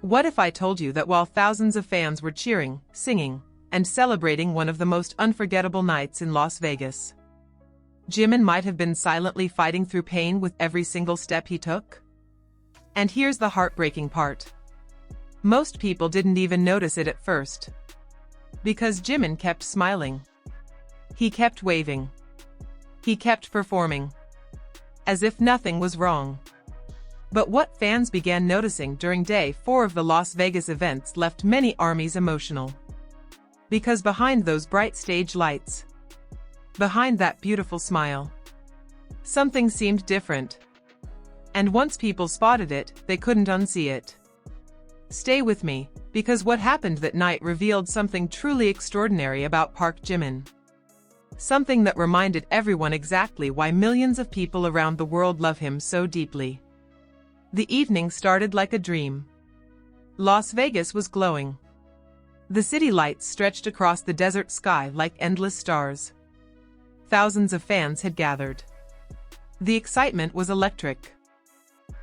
What if I told you that while thousands of fans were cheering, singing, and celebrating one of the most unforgettable nights in Las Vegas, Jimin might have been silently fighting through pain with every single step he took? And here's the heartbreaking part. Most people didn't even notice it at first. Because Jimin kept smiling. He kept waving. He kept performing. As if nothing was wrong. But what fans began noticing during day 4 of the Las Vegas events left many armies emotional. Because behind those bright stage lights, behind that beautiful smile, something seemed different. And once people spotted it, they couldn't unsee it. Stay with me, because what happened that night revealed something truly extraordinary about Park Jimin. Something that reminded everyone exactly why millions of people around the world love him so deeply. The evening started like a dream. Las Vegas was glowing. The city lights stretched across the desert sky like endless stars. Thousands of fans had gathered. The excitement was electric.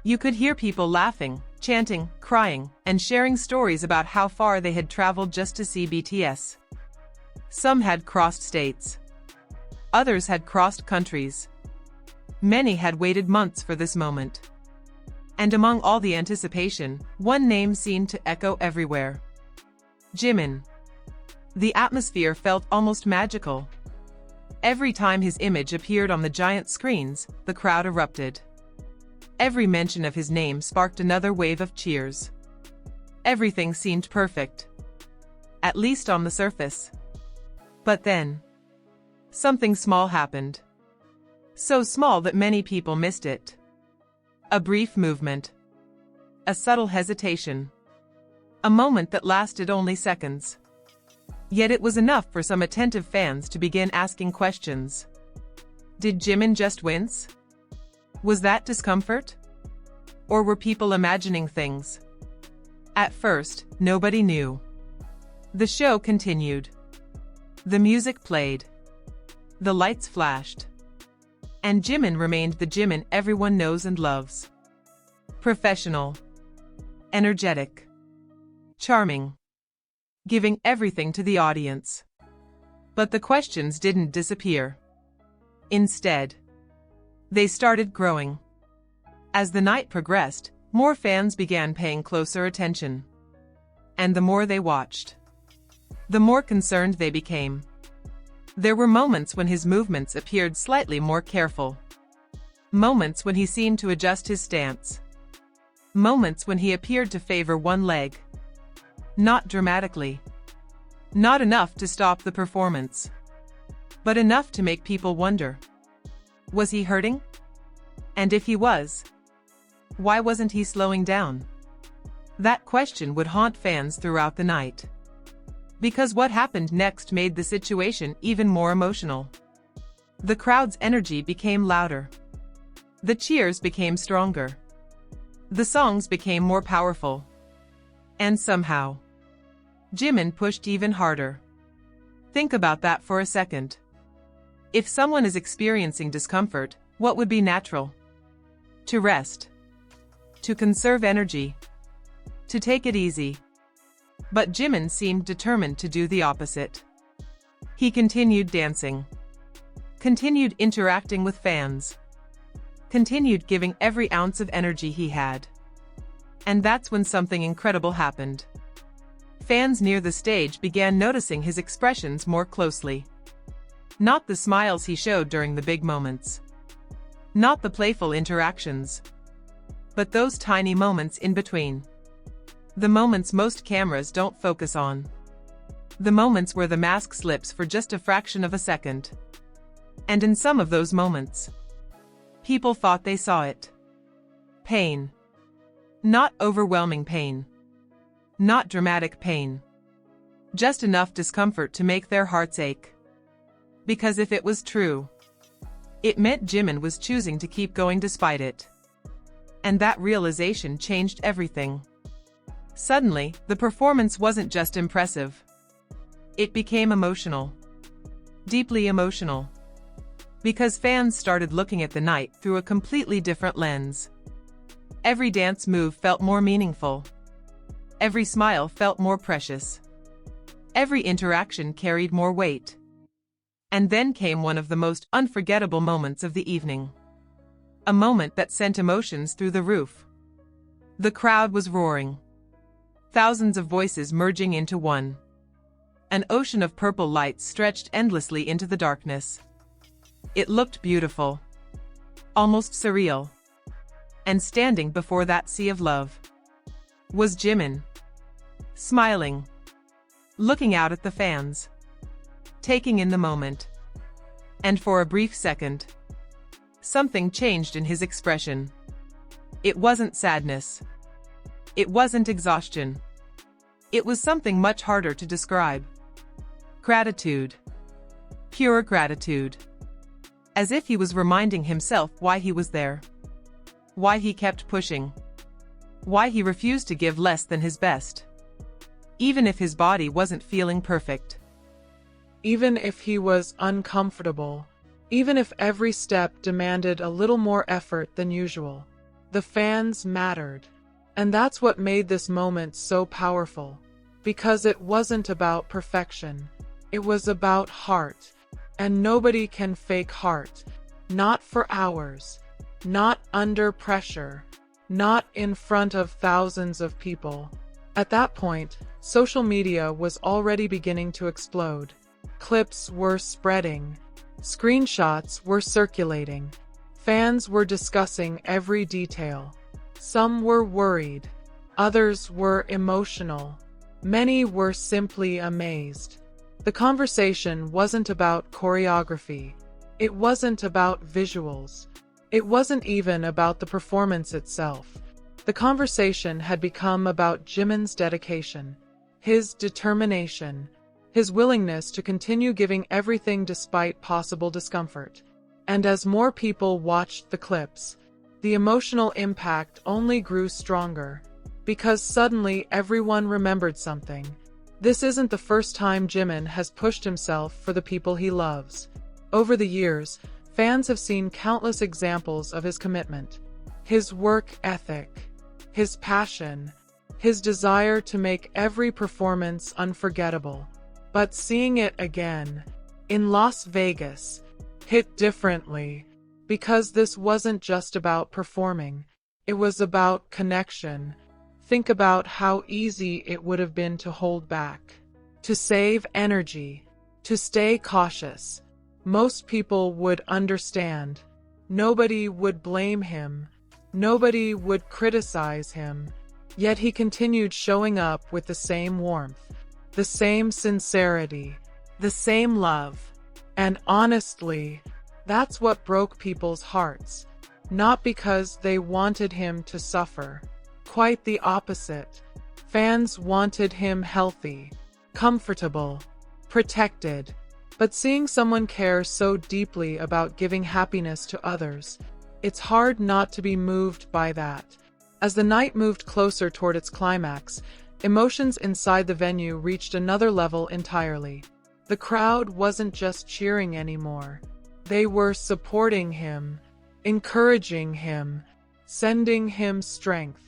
You could hear people laughing, chanting, crying, and sharing stories about how far they had traveled just to see BTS. Some had crossed states. Others had crossed countries. Many had waited months for this moment. And among all the anticipation, one name seemed to echo everywhere. Jimin. The atmosphere felt almost magical. Every time his image appeared on the giant screens, the crowd erupted. Every mention of his name sparked another wave of cheers. Everything seemed perfect. At least on the surface. But then, something small happened. So small that many people missed it. A brief movement. A subtle hesitation. A moment that lasted only seconds. Yet it was enough for some attentive fans to begin asking questions. Did Jimin just wince? Was that discomfort? Or were people imagining things? At first, nobody knew. The show continued. The music played. The lights flashed. And Jimin remained the Jimin everyone knows and loves. Professional. Energetic. Charming. Giving everything to the audience. But the questions didn't disappear. Instead, they started growing. As the night progressed, more fans began paying closer attention. And the more they watched, the more concerned they became. There were moments when his movements appeared slightly more careful. Moments when he seemed to adjust his stance. Moments when he appeared to favor one leg. Not dramatically. Not enough to stop the performance. But enough to make people wonder. Was he hurting? And if he was, why wasn't he slowing down? That question would haunt fans throughout the night. Because what happened next made the situation even more emotional. The crowd's energy became louder. The cheers became stronger. The songs became more powerful. And somehow, Jimin pushed even harder. Think about that for a second. If someone is experiencing discomfort, what would be natural? To rest. To conserve energy. To take it easy. But Jimin seemed determined to do the opposite. He continued dancing. Continued interacting with fans. Continued giving every ounce of energy he had. And that's when something incredible happened. Fans near the stage began noticing his expressions more closely. Not the smiles he showed during the big moments. Not the playful interactions. But those tiny moments in between. The moments most cameras don't focus on. The moments where the mask slips for just a fraction of a second. And in some of those moments, people thought they saw it. Pain. Not overwhelming pain. Not dramatic pain. Just enough discomfort to make their hearts ache. Because if it was true, it meant Jimin was choosing to keep going despite it. And that realization changed everything. Suddenly, the performance wasn't just impressive. It became emotional. Deeply emotional. Because fans started looking at the night through a completely different lens. Every dance move felt more meaningful. Every smile felt more precious. Every interaction carried more weight. And then came one of the most unforgettable moments of the evening. A moment that sent emotions through the roof. The crowd was roaring. Thousands of voices merging into one. An ocean of purple light stretched endlessly into the darkness. It looked beautiful. Almost surreal. And standing before that sea of love was Jimin. Smiling. Looking out at the fans. Taking in the moment. And for a brief second, something changed in his expression. It wasn't sadness. It wasn't exhaustion. It was something much harder to describe. Gratitude. Pure gratitude. As if he was reminding himself why he was there. Why he kept pushing. Why he refused to give less than his best. Even if his body wasn't feeling perfect. Even if he was uncomfortable. Even if every step demanded a little more effort than usual. The fans mattered. And that's what made this moment so powerful. Because it wasn't about perfection. It was about heart. And nobody can fake heart. Not for hours. Not under pressure. Not in front of thousands of people. At that point, social media was already beginning to explode. Clips were spreading. Screenshots were circulating. Fans were discussing every detail. Some were worried. Others were emotional. Many were simply amazed. The conversation wasn't about choreography. It wasn't about visuals. It wasn't even about the performance itself. The conversation had become about Jimin's dedication, his determination, his willingness to continue giving everything despite possible discomfort. And as more people watched the clips, the emotional impact only grew stronger. Because suddenly everyone remembered something. This isn't the first time Jimin has pushed himself for the people he loves. Over the years, fans have seen countless examples of his commitment, his work ethic, his passion, his desire to make every performance unforgettable. But seeing it again, in Las Vegas, hit differently, because this wasn't just about performing, it was about connection. Think about how easy it would have been to hold back, to save energy, to stay cautious. Most people would understand. Nobody would blame him. Nobody would criticize him. Yet he continued showing up with the same warmth, the same sincerity, the same love. And honestly, that's what broke people's hearts. Not because they wanted him to suffer. Quite the opposite. Fans wanted him healthy, comfortable, protected. But seeing someone care so deeply about giving happiness to others, it's hard not to be moved by that. As the night moved closer toward its climax, emotions inside the venue reached another level entirely. The crowd wasn't just cheering anymore. They were supporting him, encouraging him, sending him strength.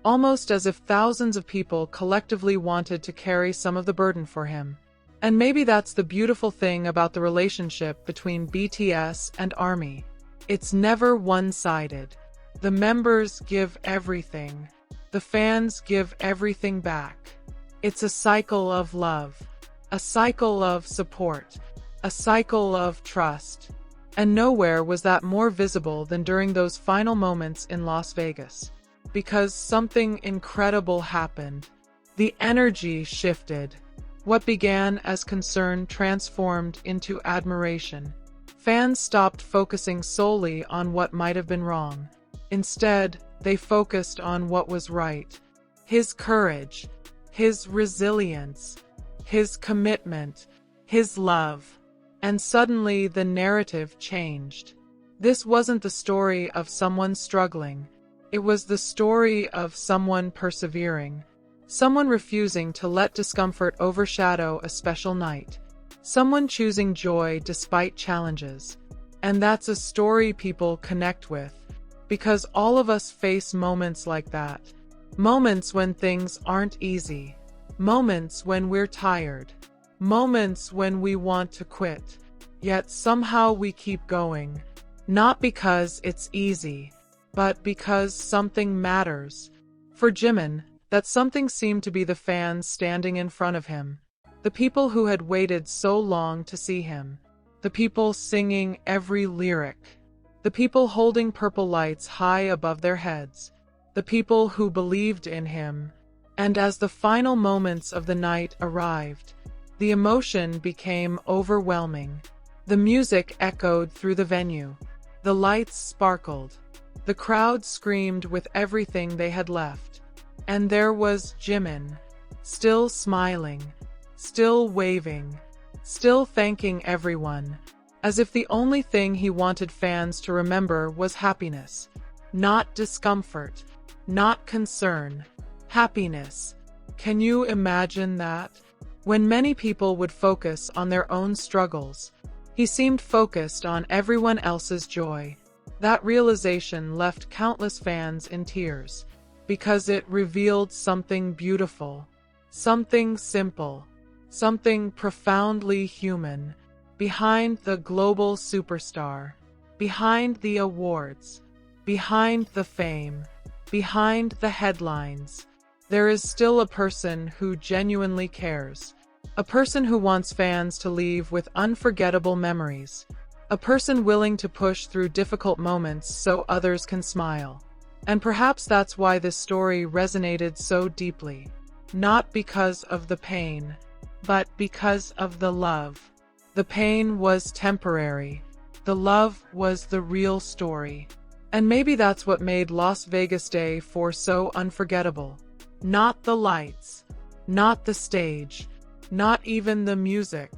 Almost as if thousands of people collectively wanted to carry some of the burden for him. And maybe that's the beautiful thing about the relationship between BTS and ARMY. It's never one-sided. The members give everything. The fans give everything back. It's a cycle of love. A cycle of support. A cycle of trust. And nowhere was that more visible than during those final moments in Las Vegas. Because something incredible happened. The energy shifted. What began as concern transformed into admiration. Fans stopped focusing solely on what might have been wrong. Instead, they focused on what was right. His courage, his resilience, his commitment, his love. And suddenly the narrative changed. This wasn't the story of someone struggling. It was the story of someone persevering. Someone refusing to let discomfort overshadow a special night. Someone choosing joy despite challenges. And that's a story people connect with. Because all of us face moments like that. Moments when things aren't easy. Moments when we're tired. Moments when we want to quit. Yet somehow we keep going. Not because it's easy, but because something matters. For Jimin, that something seemed to be the fans standing in front of him. The people who had waited so long to see him. The people singing every lyric. The people holding purple lights high above their heads. The people who believed in him. And as the final moments of the night arrived, the emotion became overwhelming. The music echoed through the venue. The lights sparkled. The crowd screamed with everything they had left. And there was Jimin, still smiling, still waving, still thanking everyone, as if the only thing he wanted fans to remember was happiness. Not discomfort, not concern, happiness. Can you imagine that? When many people would focus on their own struggles, he seemed focused on everyone else's joy. That realization left countless fans in tears, because it revealed something beautiful, something simple, something profoundly human. Behind the global superstar, behind the awards, behind the fame, behind the headlines, there is still a person who genuinely cares. A person who wants fans to leave with unforgettable memories. A person willing to push through difficult moments so others can smile. And perhaps that's why this story resonated so deeply. Not because of the pain, but because of the love. The pain was temporary. The love was the real story. And maybe that's what made Las Vegas Day 4 so unforgettable. Not the lights, not the stage, not even the music,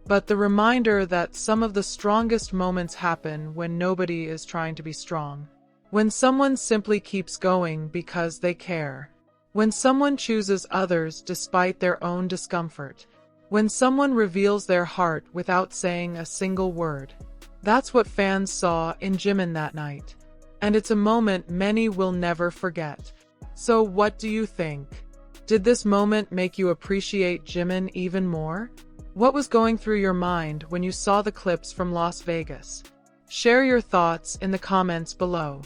but the reminder that some of the strongest moments happen when nobody is trying to be strong. When someone simply keeps going because they care. When someone chooses others despite their own discomfort. When someone reveals their heart without saying a single word. That's what fans saw in Jimin that night. And it's a moment many will never forget. So what do you think? Did this moment make you appreciate Jimin even more? What was going through your mind when you saw the clips from Las Vegas? Share your thoughts in the comments below.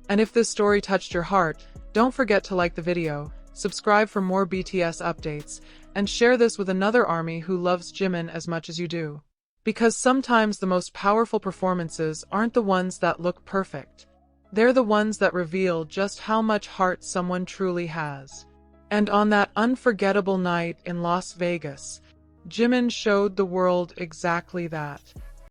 And if this story touched your heart, don't forget to like the video, subscribe for more BTS updates, and share this with another ARMY who loves Jimin as much as you do. Because sometimes the most powerful performances aren't the ones that look perfect. They're the ones that reveal just how much heart someone truly has. And on that unforgettable night in Las Vegas, Jimin showed the world exactly that.